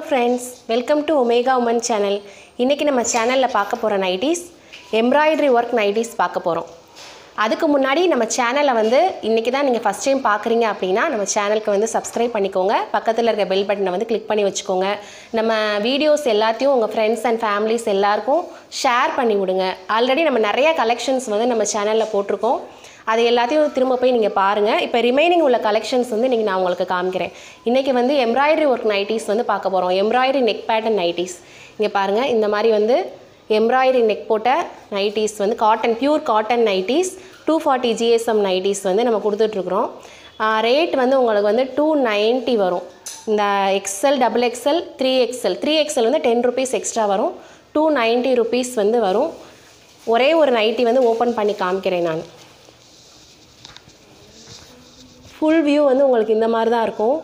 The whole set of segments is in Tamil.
friends, welcome to Omega Women channel. இன்னைக்கு நம்ம சேனல்ல பார்க்க போற நைட்டீஸ் எம்ப்ராய்டரி வர்க் நைட்டீஸ் பார்க்க போறோம். அதுக்கு முன்னாடி நம்ம சேனலை வந்து இன்னைக்கு தான் நீங்க ஃபர்ஸ்ட் டைம் பார்க்கறீங்க அப்படினா நம்ம சேனலுக்கு வந்து Subscribe பண்ணிக்கோங்க. பக்கத்துல இருக்க பெல் பட்டனை வந்து கிளிக் பண்ணி வச்சுக்கோங்க. நம்ம வீடியோஸ் எல்லாத்தையும் உங்க फ्रेंड्स and families எல்லாருக்கும் ஷேர் பண்ணி விடுங்க. ஆல்ரெடி நம்ம நிறைய கலெக்ஷன்ஸ் வந்து நம்ம சேனல்ல போட்டுருக்கோம். அது எல்லாத்தையும் திரும்ப போய் நீங்க பாருங்க. இப்போ ரிமைனிங் உள்ள கலெக்ஷன்ஸ் வந்து நீங்க நான் உங்களுக்கு காமிக்கிறேன். இன்னைக்கு வந்து எம்ப்ராய்டரி வர்க் நைட்டீஸ் வந்து பார்க்க போறோம். Embroidery neck pattern nighties. இங்க பாருங்க இந்த மாதிரி வந்து எம்ப்ராய்டரி நெக் போட்ட நைட்டீஸ் வந்து cotton pure cotton nighties 240 GSM nighties வந்து நம்ம கொடுத்துட்டு இருக்கோம். ரேட் வந்து உங்களுக்கு வந்து 290 வரும். இந்த XL double XL 3XL 3XL வந்து 10 rupees எக்ஸ்ட்ரா வரும். 290 rupees வந்து வரும். ஒரே ஒரு நைட்டி வந்து ஓபன் பண்ணி காமிக்கிறேன் நான். full view வந்து உங்களுக்கு இந்த மாதிரி தான் இருக்கும்.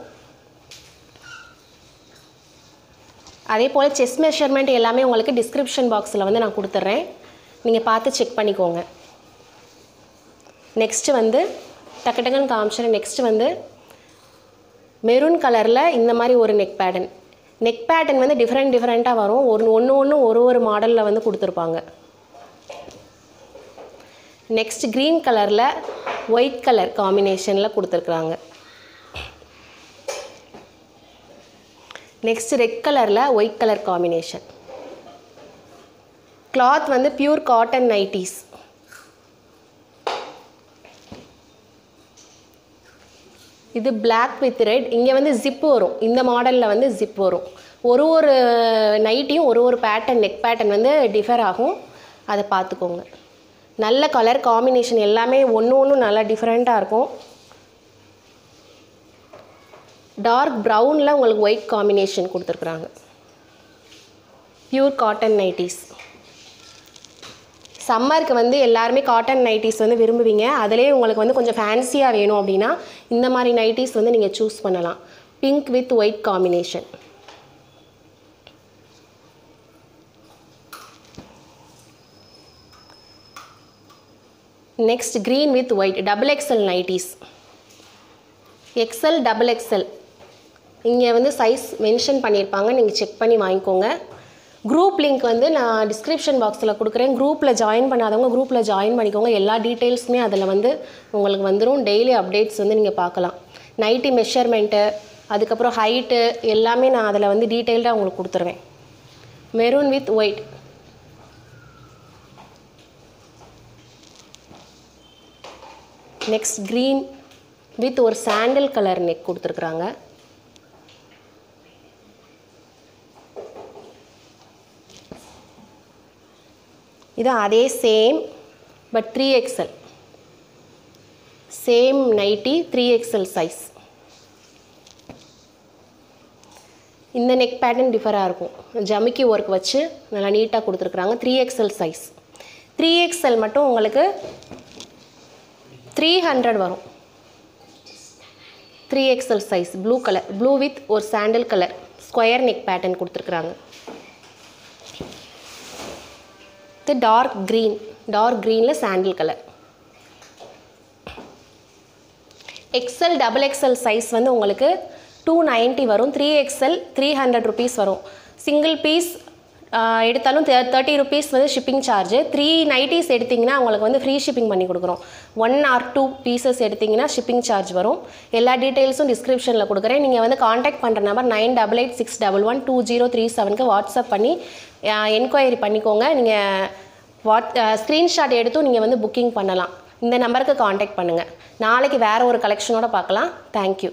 அதே போல chest measurement எல்லாமே உங்களுக்கு description boxல வந்து நான் கொடுத்துறேன். நீங்க பார்த்து செக் பண்ணிக்கோங்க. நெக்ஸ்ட் வந்து டக்கடகன் காமிச்சறேன். நெக்ஸ்ட் வந்து மெரூன் கலர்ல இந்த மாதிரி ஒரு நெக் பேட்டர்ன். நெக் பேட்டர்ன் வந்து டிஃபரண்டா வரும். ஒரு மாடல்ல வந்து கொடுத்திருப்பாங்க. நெக்ஸ்ட் green கலர்ல white கலர் காம்பினேஷன்ல கொடுத்திருக்காங்க. நெக்ஸ்ட் ரெட் கலர்ல white கலர் காம்பினேஷன். cloth வந்து பியூர் காட்டன் நைட்டீஸ். இது black with red. இங்க வந்து zip வரும். இந்த மாடல்ல வந்து zip வரும். ஒரு நைட்டியும் ஒரு பேட்டர்ன் நெக் பேட்டர்ன் வந்து டிஃபர் ஆகும். அதை பார்த்துக்கோங்க. நல்ல கலர் காம்பினேஷன் எல்லாமே ஒவ்வொரு நல்ல டிஃபரண்டா இருக்கும். டார்க் பிரவுன்ல உங்களுக்கு white காம்பினேஷன் கொடுத்திருக்காங்க. Pure cotton nighties. சம்மருக்கு வந்து எல்லாரும் காட்டன் நைட்டீஸ் வந்து விரும்புவீங்க. அதிலே உங்களுக்கு வந்து கொஞ்சம் ஃபேன்சியா வேணும் அப்படினா இந்த மாதிரி நைட்டீஸ் வந்து நீங்க चूஸ் பண்ணலாம். Pink with white combination. Next green with white double XL nightie's. XL double XL. இங்க வந்து சைஸ் மென்ஷன் பண்ணிருப்பாங்க. நீங்க செக் பண்ணி வாங்கிக்கோங்க. குரூப் லிங்க் வந்து நான் டிஸ்கிரிப்ஷன் பாக்ஸ்ல கொடுக்கிறேன். குரூப்ல ஜாயின் பண்ணாதவங்க குரூப்ல ஜாயின் பண்ணிக்கோங்க. எல்லா டீடைல்ஸ்மே அதுல வந்து உங்களுக்கு வந்துரும். டெய்லி அப்டேட்ஸ் வந்து நீங்க பார்க்கலாம். நைட்டி மெஷர்மென்ட், அதுக்கு அப்புறம் ஹைட் எல்லாமே நான் அதுல வந்து டீடைலா உங்களுக்கு கொடுத்துருவேன். Maroon with white. Next green with ஒரு சாண்டல் கலர் நெக் கொடுத்திருக்காங்க. இது அதே same but 3XL. Same nighty 3XL size. இந்த நெக் பேட்டர்ன் டிஃபரா இருக்கும். ஜமிக்கி வர்க் வச்சு நல்லா நீட்டா கொடுத்திருக்காங்க. 3XL size. 3XL மட்டும் உங்களுக்கு 300 வரும். 3XL size blue colour blue with ஒரு sandal colour square neck pattern கொடுத்திருக்காங்க. இது டார்க் greenல sandal colour. XL double XL size வந்து உங்களுக்கு 290 வரும். 3XL 300 rupees வரும். சிங்கிள் பீஸ் எடுத்தாலும் 30 rupees வந்து ஷிப்பிங் சார்ஜ். 3 நைட்டீஸ் எடுத்தீங்கன்னா உங்களுக்கு வந்து ஃப்ரீ ஷிப்பிங் பண்ணி கொடுக்குறோம். 1 or 2 பீசஸ் எடுத்தீங்கன்னா ஷிப்பிங் சார்ஜ் வரும். எல்லா டீடைல்ஸும் டிஸ்கிரிப்ஷன்ல கொடுக்குறேன். நீங்க வந்து காண்டாக்ட் பண்ற நம்பர் 9886112037க்கு வாட்ஸ்அப் பண்ணி என்கொயரி பண்ணிக்கோங்க. நீங்க ஸ்கிரீன்ஷாட் எடுத்து நீங்க வந்து புக்கிங் பண்ணலாம். இந்த நம்பருக்கு காண்டாக்ட் பண்ணுங்க. நாளைக்கு வேற ஒரு கலெக்ஷனோட பார்க்கலாம். Thank you.